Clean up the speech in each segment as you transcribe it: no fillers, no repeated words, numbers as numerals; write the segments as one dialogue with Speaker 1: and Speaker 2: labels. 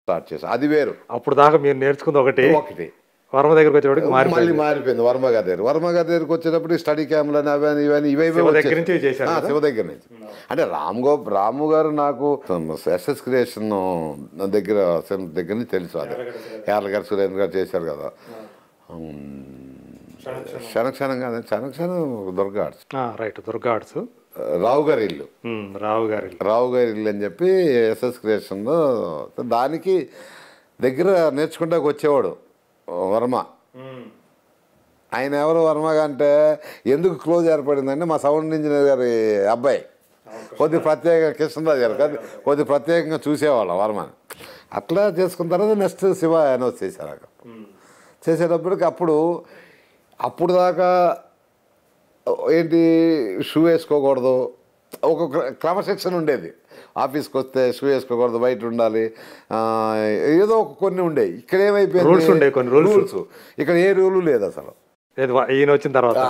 Speaker 1: Start చేశాను. అది వేరు.
Speaker 2: అప్పుడు దాకా మీరు నేర్చుకుంది ఒకటి,
Speaker 1: ఒకటి
Speaker 2: వర్మ దగ్గరికి వచ్చేటప్పటికి
Speaker 1: మళ్ళీ మారిపోయింది. వర్మ గారి దగ్గరికి వచ్చేటప్పుడు స్టడీ క్యామ్లని అవన్నీ ఇవన్నీ ఇవే
Speaker 2: దగ్గర నుంచి చేశారు.
Speaker 1: శివ దగ్గర నుంచి. అంటే రాము గారు నాకు ఎస్ఎస్ క్రియేషన్ దగ్గర నుంచి తెలుసు. అది యార్లగారు సురేంద్ర గారు చేశారు కదా. క్షణక్షణం కాదు, Kshanakshanam Durga Arts.
Speaker 2: Right, Durga Arts.
Speaker 1: Rao గారి ఇల్లు అని చెప్పి ఎస్ఎస్ క్రియేషన్లో దానికి దగ్గర నేర్చుకుంటా వచ్చేవాడు వర్మ. ఆయన ఎవరు వర్మగా అంటే ఎందుకు క్లోజ్ ఏర్పడిందంటే మా సౌండ్ ఇంజనీర్ గారి అబ్బాయి కొద్ది ప్రత్యేకంగా కృష్ణరాజు గారు కొద్ది ప్రత్యేకంగా చూసేవాళ్ళం వర్మని. అట్లా చేసుకున్న తర్వాత నెక్స్ట్ శివ అనౌన్స్ చేశారు. చేసేటప్పటికి అప్పుడు దాకా ఏంటి షూ వేసుకోకూడదు, ఒక క్రమశిక్షణ ఉండేది. ఆఫీస్కి వస్తే షూ వేసుకోకూడదు, బయట ఉండాలి, ఏదో కొన్ని ఉండేవి. ఇక్కడ ఏమైపోయింది,
Speaker 2: కొన్ని రూల్స్.
Speaker 1: ఇక్కడ ఏ రూలు లేదు అసలు.
Speaker 2: ఈయన వచ్చిన తర్వాత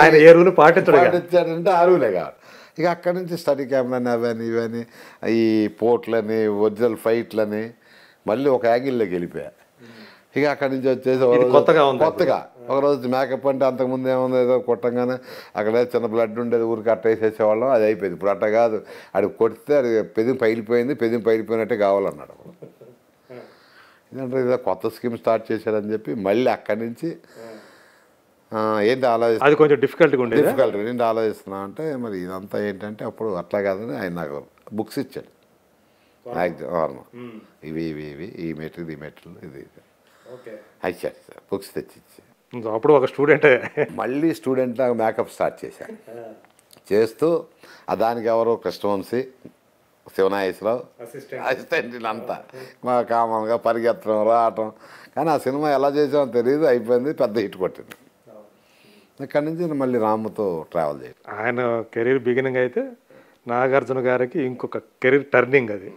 Speaker 2: ఆయన ఏ రూలు
Speaker 1: పాటించాడంటే ఆ రూలే కాదు. ఇక అక్కడి నుంచి స్టడీ క్యామ్లని అవన్నీ ఇవన్నీ ఈ పోర్ట్లని ఒరిజినల్ ఫైట్లని మళ్ళీ ఒక యాంగిల్లోకి వెళ్ళిపోయా. ఇక అక్కడి నుంచి వచ్చేసి కొత్తగా ఒకరోజు మేకప్ అంటే అంతకుముందు ఏముంది, ఏదో కొట్టంగానే అక్కడ చిన్న బ్లడ్ ఉండేది, ఊరికి అట్ట వేసేసేవాళ్ళం, అది అయిపోయింది. ఇప్పుడు అట్ట కాదు, అది కొడితే అది పెదిం పగిలిపోయినట్టే కావాలన్నాడు. ఎందుకంటే ఏదో కొత్త స్కీమ్ స్టార్ట్ చేశారని చెప్పి మళ్ళీ అక్కడి నుంచి ఏంటి ఆలోచిస్తా,
Speaker 2: అది కొంచెం డిఫికల్టీ
Speaker 1: ఏంటి ఆలోచిస్తున్నా అంటే మరి ఇదంతా ఏంటంటే అప్పుడు అట్లా కాదని ఆయన నాకు బుక్స్ ఇచ్చాడు. ఇవి ఈ మెటీరియల్ ఇది ఇచ్చాడు సార్, బుక్స్ తెచ్చిచ్చి.
Speaker 2: అప్పుడు ఒక స్టూడెంటే
Speaker 1: మళ్ళీ స్టూడెంట్ లాగా మేకప్ స్టార్ట్ చేశాను. చేస్తూ దానికి ఎవరో కృష్ణవంశీ, శివనాగేశ్వరరావు అసిస్టెంట్ అంతా మా కామన్గా పరిగెత్తడం రావటం. కానీ ఆ సినిమా ఎలా చేసామో తెలియదు, అయిపోయింది, పెద్ద హిట్ కొట్టింది. ఇక్కడి నుంచి మళ్ళీ రాముతో ట్రావెల్ చేయాలి.
Speaker 2: ఆయన కెరీర్ బిగినింగ్ అయితే నాగార్జున గారికి ఇంకొక కెరీర్ టర్నింగ్ అది.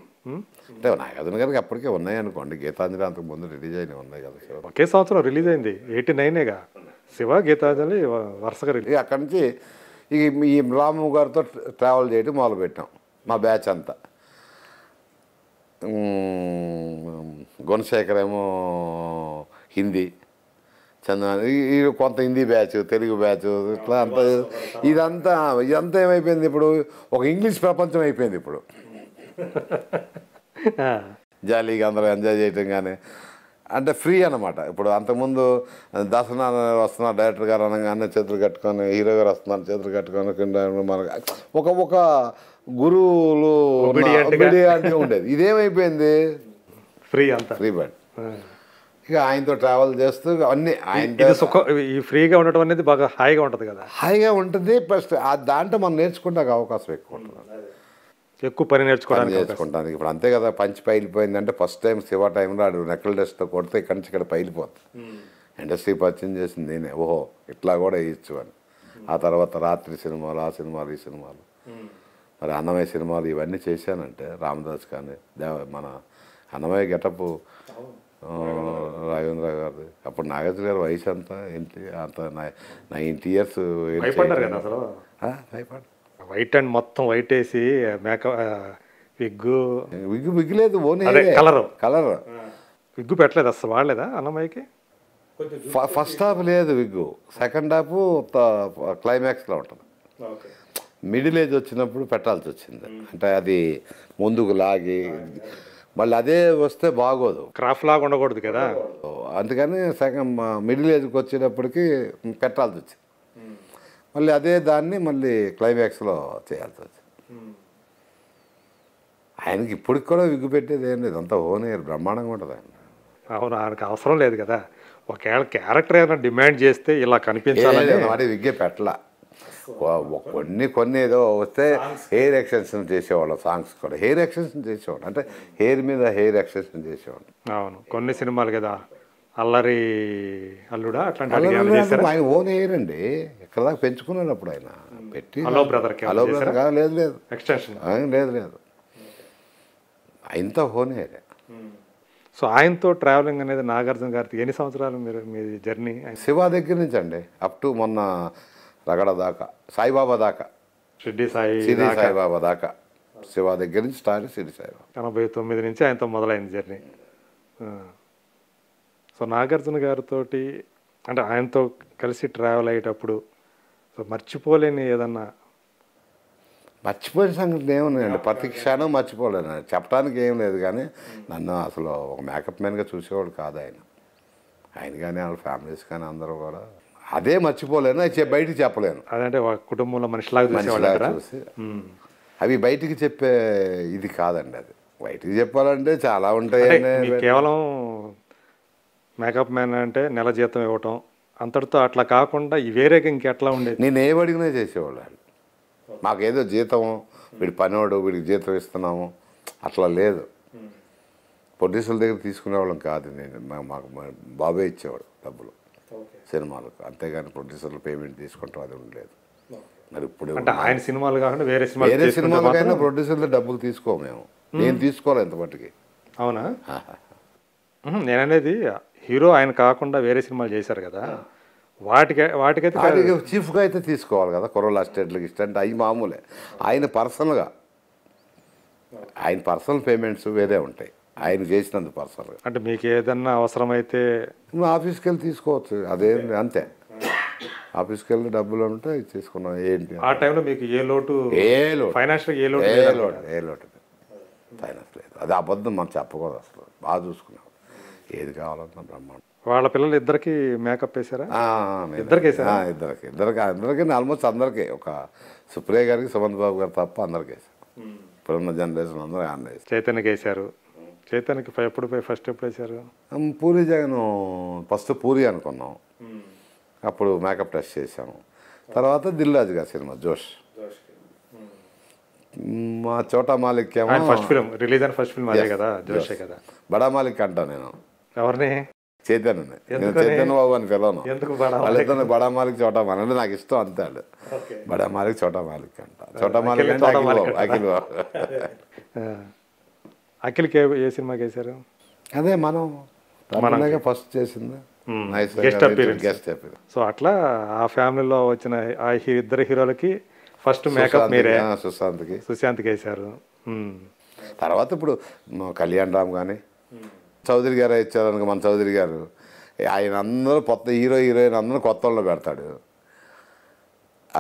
Speaker 1: అంటే నాగార్జున గారికి అప్పటికే ఉన్నాయి అనుకోండి, గీతాంజలి అంతకు ముందు రిలీజ్ అయినవి ఉన్నాయి కదా.
Speaker 2: ఒకే సంవత్సరం రిలీజ్ అయింది, 89గా శివ గీతాంజలి వరుసగా రిలీజ్.
Speaker 1: అక్కడి నుంచి ఈ రాము గారితో ట్రావెల్ చేయడం మొదలుపెట్టాం మా బ్యాచ్ అంతా. గుణశేఖర్ ఏమో హిందీ, చంద్ర కొంత హిందీ బ్యాచ్, తెలుగు బ్యాచ్, ఇట్లా అంతా ఇదంతా ఏమైపోయింది, ఇప్పుడు ఒక ఇంగ్లీష్ ప్రపంచం అయిపోయింది. ఇప్పుడు జాలీగా అందరూ ఎంజాయ్ చేయటం కానీ అంటే ఫ్రీ అనమాట. ఇప్పుడు అంతకుముందు దసరా వస్తున్నారు డైరెక్టర్ గారు అనగానే చేతులు కట్టుకొని, హీరో గారు వస్తున్నారు చేతులు కట్టుకొని, మనకు ఒక గురువులు ఉండేది. ఇదేమైపోయింది, ఫ్రీ బర్డ్. ఇక ఆయనతో ట్రావెల్ చేస్తూ అన్నీ
Speaker 2: ఈ ఫ్రీగా ఉండటం అనేది బాగా హాయిగా ఉంటుంది కదా.
Speaker 1: హాయిగా ఉంటుంది. ఫస్ట్ దాంట్లో మనం నేర్చుకుంటానికి అవకాశం ఎక్కువ ఉంటుంది,
Speaker 2: ఎక్కువ పని నేర్చుకుంటానికి.
Speaker 1: ఇప్పుడు అంతే కదా, పంచి పైలిపోయిందంటే ఫస్ట్ టైం శివ టైంలో ఆడు నెక్కల్ డస్ట్తో కొడితే ఇక్కడి నుంచి ఇక్కడ పైలిపోతుంది. ఇండస్ట్రీ పరిచయం చేసింది నేనే, ఓహో ఇట్లా కూడా వేయచ్చు అని. ఆ తర్వాత రాత్రి సినిమాలు, ఆ సినిమాలు, ఈ సినిమాలు, మరి అన్నమయ్య సినిమాలు ఇవన్నీ చేశానంటే రామదాస్ కానీ మన అన్నమయ్య గెటప్ రాఘవేంద్ర గారిది. అప్పుడు నాగార్జున గారి వయసు అంతా ఏంటి, అంత 90 years.
Speaker 2: వైట్ అండ్ మొత్తం వైట్ వేసి మేకప్,
Speaker 1: విగ్గు లేదు, ఓన్ కలర్
Speaker 2: విగ్గు పెట్టలేదు అసలు, వాడలేదా అన్నమయ్యకి?
Speaker 1: ఫస్ట్ హాఫ్ లేదు విగ్గు, సెకండ్ హాఫ్ క్లైమాక్స్లో ఉంటుంది. మిడిల్ ఏజ్ వచ్చినప్పుడు పెట్టాల్సి వచ్చింది. అంటే అది ముందుకు లాగి మళ్ళీ అదే వస్తే బాగోదు,
Speaker 2: క్రాఫ్ట్ లాగా ఉండకూడదు కదా.
Speaker 1: అందుకని సెకండ్ మిడిల్ ఏజ్కి వచ్చేటప్పటికి పెట్టాల్సి వచ్చింది. మళ్ళీ అదే దాన్ని మళ్ళీ క్లైమాక్స్లో చేయాల్సి వచ్చింది. ఆయనకి ఇప్పటికి కూడా విగ్గు పెట్టేది ఏం లేదు, అంతా ఓన్ ఎయిర్ బ్రహ్మాండంగా ఉంటుంది ఆయన.
Speaker 2: అవును, ఆయనకు అవసరం లేదు కదా. ఒకవేళ క్యారెక్టర్ ఏమైనా డిమాండ్ చేస్తే ఇలా కనిపించాలని
Speaker 1: వాడి విగ్గే పెట్టలా. కొన్ని ఏదో వస్తే హెయిర్ ఎక్స్టెన్షన్ చేసేవాళ్ళం, సాంగ్స్ కూడా హెయిర్ ఎక్స్టెన్షన్ చేసేవాడు, అంటే హెయిర్ మీద హెయిర్ ఎక్స్టెన్షన్ చేసేవాడు.
Speaker 2: అవును, కొన్ని సినిమాలు కదా, అల్లరి అల్లుడా అట్లాంటి
Speaker 1: ఆయన ఓన్ హెయిర్ అండి, ఎక్కడ దాకా పెంచుకున్నాడు అప్పుడు ఆయన పెట్టి.
Speaker 2: హలో బ్రదర్
Speaker 1: లేదు
Speaker 2: ఎక్స్టెన్షన్
Speaker 1: లేదు, ఆయనతో ఓన్ హెయిర్.
Speaker 2: సో ఆయనతో ట్రావెలింగ్ అనేది నాగార్జున గారికి ఎన్ని సంవత్సరాలు మీ జర్నీ?
Speaker 1: శివ దగ్గర నుంచి అండి అప్ టు మొన్న రగడ దాకా, సాయిబాబా దాకా,
Speaker 2: షిర్డీ
Speaker 1: సాయిబాబా దాకా శివ దగ్గర నుంచి స్టార్ట్ షిరిడి సాయిబాబా.
Speaker 2: 89 నుంచి ఆయనతో మొదలైంది జర్నీ. సో నాగార్జున గారితో అంటే ఆయనతో కలిసి ట్రావెల్ అయ్యేటప్పుడు సో మర్చిపోలేని ఏదన్నా
Speaker 1: మర్చిపోయిన సంగతి ఏమున్నాయండి, ప్రతి క్షణం మర్చిపోలేను. చెప్పడానికి ఏం లేదు, కానీ నన్ను అసలు ఒక మేకప్ మ్యాన్గా చూసేవాడు కాదు ఆయన. ఆయన కానీ వాళ్ళ ఫ్యామిలీస్ కానీ అందరూ కూడా అదే మర్చిపోలేను. అది బయటికి చెప్పలేను.
Speaker 2: అదంటే ఒక కుటుంబంలో మనిషిలాగా చూసేవాళ్ళంటారా?
Speaker 1: చూసి అవి బయటికి చెప్పే ఇది కాదండి. అది బయటికి చెప్పాలంటే చాలా ఉంటాయి.
Speaker 2: కేవలం మేకప్ మ్యాన్ అంటే నెల జీతం ఇవ్వటం అంతటితో అట్లా కాకుండా వేరేగా ఇంకెట్లా ఉండేది?
Speaker 1: నేను ఏం అడిగినా చేసేవాళ్ళు. మాకేదో జీతం, వీడి పనివాడు, వీడికి జీతం ఇస్తున్నాము అట్లా లేదు. ప్రొడ్యూసర్ల దగ్గర తీసుకునేవాళ్ళం కాదు. మాకు బాబే ఇచ్చేవాడు డబ్బులు సినిమాలకు, అంతేగాని ప్రొడ్యూసర్లు పేమెంట్ తీసుకుంటాం అది ఉండలేదు. మరి ఇప్పుడు
Speaker 2: ఆయన సినిమాలు కాకుండా వేరే
Speaker 1: సినిమాలకైనా ప్రొడ్యూసర్లు డబ్బులు తీసుకోము మేము. నేను తీసుకోవాలి ఎంత మట్టుకి.
Speaker 2: అవునా? నేననేది హీరో ఆయన కాకుండా వేరే సినిమాలు చేశారు కదా, వాటికైతే
Speaker 1: చీఫ్గా అయితే తీసుకోవాలి కదా. కుర్రోళ్ళ అసిస్టెంట్లకి ఇష్టం అవి మామూలే. ఆయన పర్సనల్గా ఆయన పర్సనల్ పేమెంట్స్ వేరే ఉంటాయి ఆయన చేసినందుకు పర్సనల్గా.
Speaker 2: అంటే మీకు ఏదన్నా అవసరమైతే
Speaker 1: ఆఫీస్కి వెళ్ళి తీసుకోవచ్చు, అదే అంతే. ఆఫీస్కి వెళ్ళి డబ్బులు ఉంటే తీసుకున్నాం. ఏంటి
Speaker 2: ఆ టైంలో మీకు ఏ లోటు ఫైనాన్షియల్ ఏ లోటు
Speaker 1: ఫైనాన్స్ లేదు. అది అబద్ధం మనం చెప్పకూడదు. అసలు బాగా చూసుకున్నాం, ఏది కావాలన్నా బ్రహ్మాండం.
Speaker 2: వాళ్ళ పిల్లలు ఇద్దరికి మేకప్ వేసారా?
Speaker 1: ఇద్దరికి ఆల్మోస్ట్ అందరికీ. ఒక సుప్రియ గారికి, సుమంత్ బాబు గారు తప్ప అందరికి వేసారు. ఇప్పుడున్న జనరేషన్ అందరూ ఆయన వేసారు.
Speaker 2: చైతన్యకి వేసారు. చైతన్యకి ఎప్పుడు వేసారు?
Speaker 1: పూరి జగన్ ఫస్ట్ పూరి అనుకున్నాం, అప్పుడు మేకప్ టెస్ట్ చేసాము. తర్వాత దిల్ రాజు గారి సినిమా జోష్. మా చోటా మాలిక్ ఏమో
Speaker 2: ఫస్ట్ ఫిల్మ్ రిలీజ్ అయిన ఫస్ట్ ఫిల్మ్ అదే కదా, జోషే కదా.
Speaker 1: బడా మాలిక్ అంటా నేను.
Speaker 2: ఎవరిని?
Speaker 1: చైతన్యని. నేను చైతన్య బాబు అని పిలవను. వాళ్ళిద్దరు బడా మాలిక్ చోటా మాలిక్ అంటే నాకు ఇష్టం అంతే. వాళ్ళు బడా మాలిక్ చోటా మాలిక్ అంట. చోటా మాలిక్ అంటే అఖిల్ బాబు.
Speaker 2: అఖిల్కి ఏ సినిమాకి వేసారు?
Speaker 1: అదే మనం ఫస్ట్ చేసింది
Speaker 2: గెస్ట్ అపీరెన్స్. సో అట్లా ఆ ఫ్యామిలీలో వచ్చిన ఆ ఇద్దరు హీరోలకి ఫస్ట్ మేకప్ మీరే. సుశాంత్కి వేశారు.
Speaker 1: తర్వాత ఇప్పుడు కళ్యాణ్ రామ్ కానీ చౌదరి గారు ఇచ్చారనుకో, మన చౌదరి గారు ఆయన అందరూ కొత్త హీరోయిన్ అందరూ కొత్త వాళ్ళు పెడతాడు.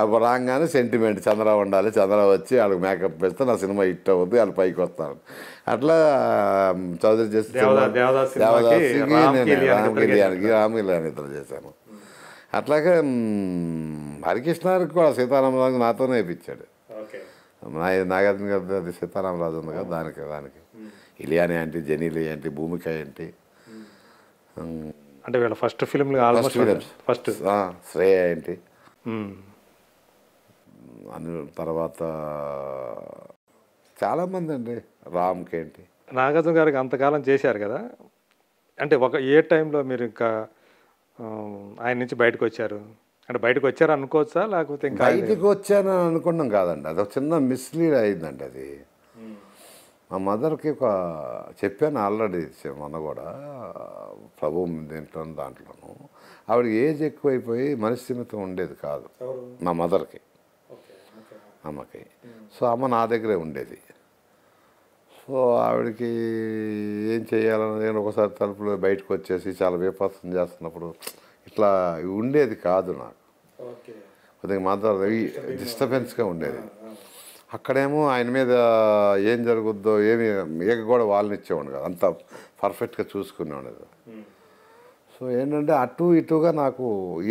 Speaker 1: అప్పుడు రాగానే సెంటిమెంట్ చంద్రరావు ఉండాలి, చంద్రరావు వచ్చి వాళ్ళకి మేకప్ వేస్తే నా సినిమా హిట్ అవుద్ది, వాళ్ళు పైకి వస్తారు. అట్లా చౌదరి చేసి దేవదాసికి రామ్ కళ్యాణ్ ఇద్దరు చేశాను. అట్లాగే హరికృష్ణకి కూడా సీతారామరాజు నాతోనే వేయించాడు. నాగార్జున గారి అది సీతారామరాజు ఉంది కదా, దానికి ఇలియాని ఏంటి, జెనీలి ఏంటి, భూమిక ఏంటి,
Speaker 2: అంటే వీళ్ళ ఫస్ట్ ఫిల్మ్ ఫస్ట్
Speaker 1: శ్రేయ ఏంటి అని. తర్వాత చాలామంది అండి, రామ్కి ఏంటి.
Speaker 2: నాగార్జున గారికి అంతకాలం చేశారు కదా, అంటే ఏ టైంలో మీరు ఇంకా ఆయన నుంచి బయటకు వచ్చారు? అంటే బయటకు వచ్చారు అనుకోవచ్చా, లేకపోతే ఇంకా
Speaker 1: బయటకు వచ్చాను అనుకున్నాం కాదండి. అది ఒక చిన్న మిస్లీడ్ అయిందండి. అది మా మదర్కి చెప్పాను ఆల్రెడీ, మొన్న కూడా ప్రభు దాంట్లోనూ ఆవిడకి ఏజ్ ఎక్కువైపోయి మనస్థిమితం ఉండేది కాదు మా మదర్కి, అమ్మకి. సో అమ్మ నా దగ్గరే ఉండేది. సో ఆవిడకి ఏం చేయాలని నేను ఒకసారి తలుపులో బయటకు వచ్చేసి చాలా విపత్సం చేస్తున్నప్పుడు ఇట్లా ఉండేది కాదు నాకు. కొద్దిగా మదర్ డిస్టర్బెన్స్గా ఉండేది. అక్కడేమో ఆయన మీద ఏం జరుగుద్దో ఏమి ఏక కూడా వాళ్ళని ఇచ్చేవాడు కదా, అంత పర్ఫెక్ట్గా చూసుకునేవాడు. సో ఏంటంటే అటు ఇటుగా నాకు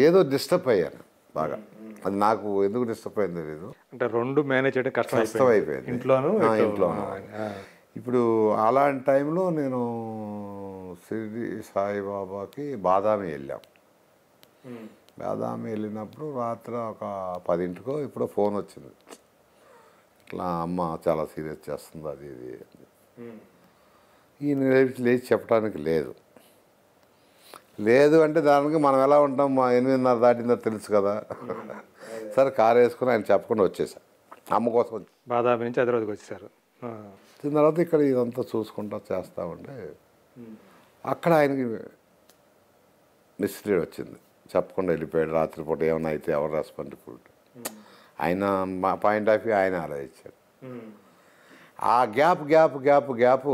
Speaker 1: ఏదో డిస్టర్బ్ అయ్యాను బాగా. అది నాకు ఎందుకు డిస్టర్బ్ అయింది తెలీదు.
Speaker 2: అంటే రెండు మేనేజ్ చేయడం కష్టం అయిపోయింది ఇంట్లోనూ.
Speaker 1: ఇప్పుడు అలాంటి టైంలో నేను షిరిడి సాయిబాబాకి బాదామి వెళ్ళాం. బాదామి వెళ్ళినప్పుడు రాత్రి ఒక 10ంటికో ఇప్పుడు ఫోన్ వచ్చింది, ఇట్లా అమ్మ చాలా సీరియస్ చేస్తుంది అది ఇది. ఈయన లేచి చెప్పడానికి లేదు అంటే దానికి మనం ఎలా ఉంటాం, మా 8:30 దాటిందో తెలుసు కదా. సరే కారు వేసుకుని ఆయన చెప్పకుండా వచ్చేసా, అమ్మ కోసం.
Speaker 2: బాదామి నుంచి హైదరాబాద్కి వచ్చేసారు.
Speaker 1: వచ్చిన తర్వాత ఇక్కడ ఇదంతా చూసుకుంటా చేస్తూ ఉంటే అక్కడ ఆయనకి మిస్లీడ్ వచ్చింది, చెప్పకుండా వెళ్ళిపోయాడు. రాత్రిపూట ఏమైనా అయితే ఎవరు రెస్పాన్సిబిలిటీ. ఆయన మా పాయింట్ ఆఫ్ వ్యూ ఆయన ఆలోచించాడు. ఆ గ్యాప్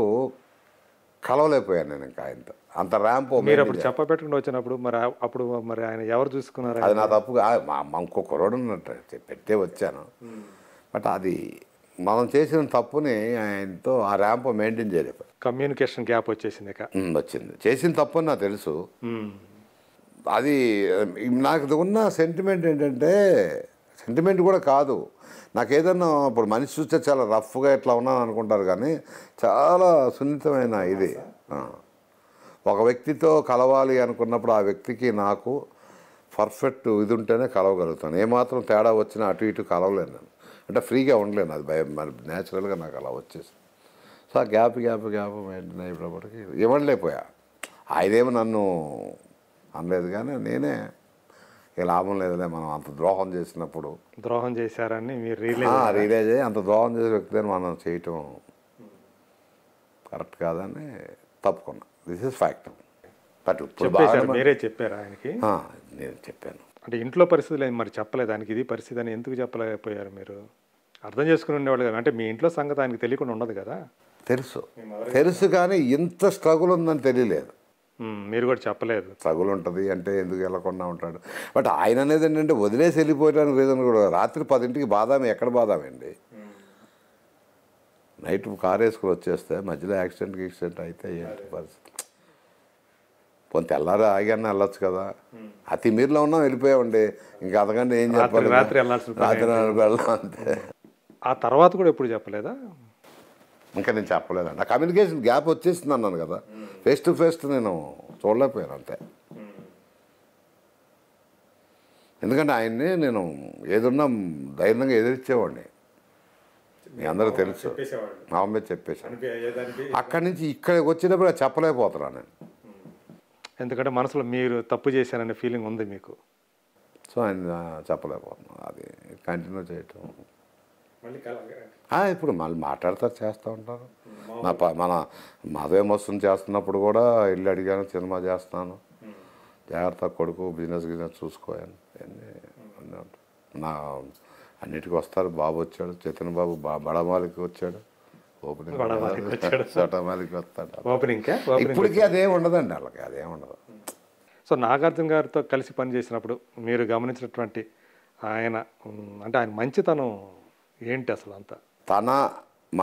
Speaker 1: కలవలేకపోయాను నేను ఇంకా ఆయనతో. అంత ర్యాంప్
Speaker 2: మీరు అప్పుడు చెప్పబెట్టుకుని వచ్చినప్పుడు మరి అప్పుడు మరి ఆయన ఎవరు చూసుకున్నారు?
Speaker 1: అది నా తప్పుగా మా ఇంకో కుర్రోడు ఉన్నట్టు పెట్టే వచ్చాను. బట్ అది మనం చేసిన తప్పుని ఆయనతో ఆ ర్యాంప్ మెయింటైన్ చేయలేదు.
Speaker 2: కమ్యూనికేషన్ గ్యాప్ వచ్చేసింది ఇక.
Speaker 1: వచ్చింది. చేసిన తప్పు అని నాకు తెలుసు. అది నాకు ఉన్న సెంటిమెంట్ ఏంటంటే, సెంటిమెంట్ కూడా కాదు, నాకు ఏదన్నా ఇప్పుడు మనిషి చూస్తే చాలా రఫ్గా ఇట్లా ఉన్నాను అనుకుంటారు, కానీ చాలా సున్నితమైన ఇది. ఒక వ్యక్తితో కలవాలి అనుకున్నప్పుడు ఆ వ్యక్తికి నాకు పర్ఫెక్ట్ ఇది ఉంటేనే కలవగలుగుతాను. ఏమాత్రం తేడా వచ్చినా అటు ఇటు కలవలేను నేను. అంటే ఫ్రీగా ఉండలేను, అది భయం మరి న్యాచురల్గా నాకు అలా వచ్చేసి. సో ఆ గ్యాప్ మెయింటైన్ అయినప్పటికీ ఇవ్వలేకపోయా. ఆయనేమో నన్ను అనలేదు, కానీ నేనే ఇక లాభం లేదులే, మనం అంత ద్రోహం చేసినప్పుడు.
Speaker 2: ద్రోహం చేశారని మీరు
Speaker 1: రియలైజ్ అయ్యి అంత ద్రోహం చేసే వ్యక్తిని మనం చేయటం కరెక్ట్ కాదని తప్పుకున్నా. This is fact. బట్ ఇప్పుడు
Speaker 2: మీరే చెప్పారు ఆయనకి?
Speaker 1: నేను చెప్పాను.
Speaker 2: అంటే ఇంట్లో పరిస్థితులు ఏం మరి చెప్పలేదు ఆయనకి ఇది పరిస్థితి అని ఎందుకు చెప్పలేకపోయారు మీరు? అర్థం చేసుకుని ఉండేవాళ్ళు కదా, అంటే మీ ఇంట్లో సంగతి ఆయనకి తెలియకుండా ఉండదు కదా?
Speaker 1: తెలుసు కానీ ఇంత స్ట్రగుల్ ఉందని తెలియలేదు.
Speaker 2: మీరు కూడా చెప్పలేదు.
Speaker 1: స్ట్రగుల్ ఉంటుంది అంటే ఎందుకు వెళ్ళకుండా ఉంటాడు. బట్ ఆయన అనేది ఏంటంటే వదిలేసి వెళ్ళిపోయడానికి రీజన్ కూడా, రాత్రి 10ంటికి బాదామి ఎక్కడ బాదామి అండి, నైట్ కారు వేసుకుని వచ్చేస్తే మధ్యలో యాక్సిడెంట్ అయితే ఏంటి పరిస్థితి? పోనీ తెల్లారి ఆగానే వెళ్ళొచ్చు కదా. అతి మీరులో ఉన్నాం, వెళ్ళిపోయామండి. ఇంకా అంతకంటే ఏం చెప్పాలి,
Speaker 2: రాత్రి
Speaker 1: వెళ్ళాం అంతే.
Speaker 2: ఆ తర్వాత కూడా ఎప్పుడు చెప్పలేదా?
Speaker 1: ఇంకా నేను చెప్పలేదండి. ఆ కమ్యూనికేషన్ గ్యాప్ వచ్చేసింది అన్నాను కదా, ఫేస్ టు ఫేస్ నేను చూడలేకపోయాను అంతే. ఎందుకంటే ఆయన్ని నేను ఏదున్నా ధైర్యంగా ఎదిరించేవాడిని, మీ అందరూ తెలుసు. మా మీద చెప్పేసాను. అక్కడి నుంచి ఇక్కడికి వచ్చేటప్పుడు చెప్పలేకపోతున్నాను నేను,
Speaker 2: ఎందుకంటే మనసులో మీరు తప్పు చేశారనే ఫీలింగ్ ఉంది మీకు.
Speaker 1: సో ఆయన చెప్పలేకపోతున్నాను. అది కంటిన్యూ చేయటం. ఇప్పుడు మళ్ళీ మాట్లాడతారు, చేస్తూ ఉంటారు. మన మదవేమోత్సవం చేస్తున్నప్పుడు కూడా ఇల్లు అడిగాను, సినిమా చేస్తున్నాను, జాగ్రత్త కొడుకు, బిజినెస్ చూసుకోయాను అన్నీ ఉంటాయి. నా అన్నిటికీ వస్తారు. బాబు వచ్చాడు, చైతన్య బాబు బడమాలికి వచ్చాడు, ఓపెనింగ్ చోటమాలికి వస్తాడు. ఇప్పటికీ అదేం ఉండదండి వాళ్ళకి, అదేం ఉండదు.
Speaker 2: సో నాగార్జున గారితో కలిసి పనిచేసినప్పుడు మీరు గమనించినటువంటి ఆయన అంటే ఆయన మంచితనం ఏంటి అసలు? అంతా
Speaker 1: తన